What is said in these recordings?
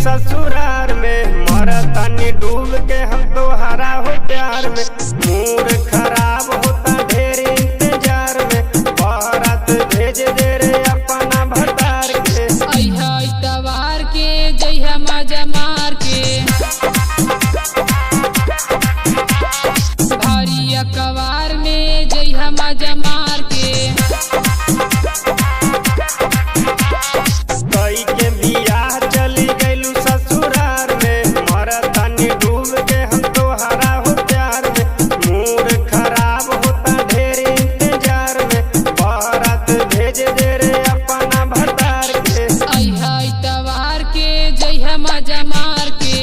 ससुरार में मरतानी डूब के हम तोहरा हो प्यार में। मूड खराब होता ढेर इंतजार में। बारात भेज दे रे अपना भतार के। तवार के जइहा मजा मार के भारी अकवार में जइहा मजा मार के। कई के बियाह चली गइलू ससुरार में। मरतानी डूब के हम तोहरा हो प्यार में। मूड खराब होता ढेर इंतजार में। बारात भेज दे रे अपना भतार के। तवार के जइहा मजा मार के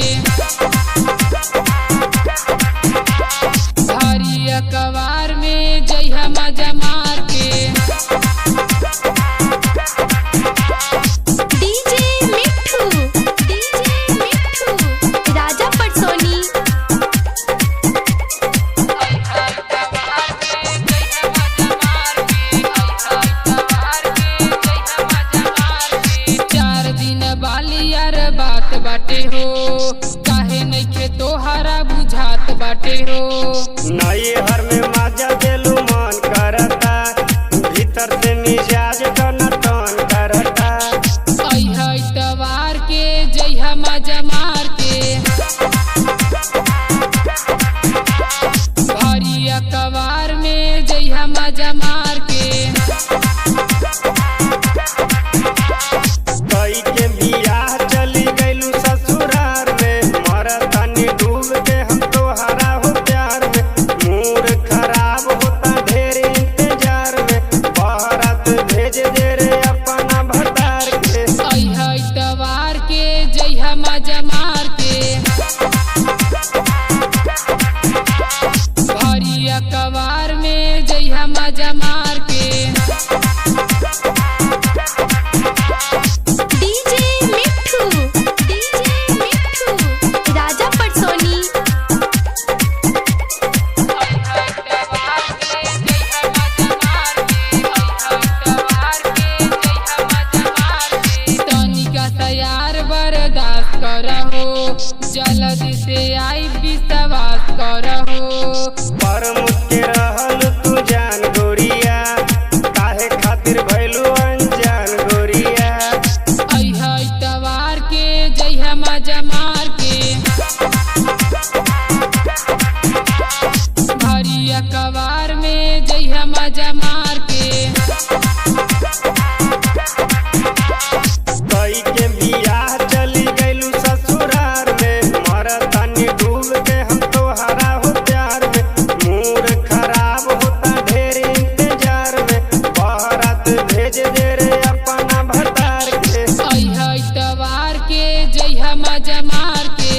भारी अकवार में जइहा मजा मार के। राजा पटसोनी बात बाटे हो काहे नइखे तोहरा बुझात बाटे हो। नई हर में मजा देलू मन करता। भीतर से मिजाज टन टन करता। तवार के जइहा मजा मार के भारी अकवार में जइहा मजा मार के। कई के बियाह चली गइलू ससुरार में। मरतानी डूब के हम तोहरा हो प्यार में। मूड खराब होता ढेर इंतजार में। बारात भेज दे रे अपना भतार के। तवार के जइहा मजा मार के भारी अकवार में जइहा मजा मार के। राजा पटसोनी तनिका तैयार बर्दाश्त करहो जल्दी से आई विश्वास करहो। पर मुझके रहल तू जान गोरिया। काहे खातिर भइलू अनजान गोरिया। तवार के जइहा मजा मार के भारी अकवार में जइहा मजा मार के। कई के बियाह चली गइलू ससुरार में। मरतानी डूब के हम तोहरा हो प्यार में। मूड खराब होता ढेर इंतजार में। बारात भेज दे रे अपना भतार के। तवार के जइहा मजा मार के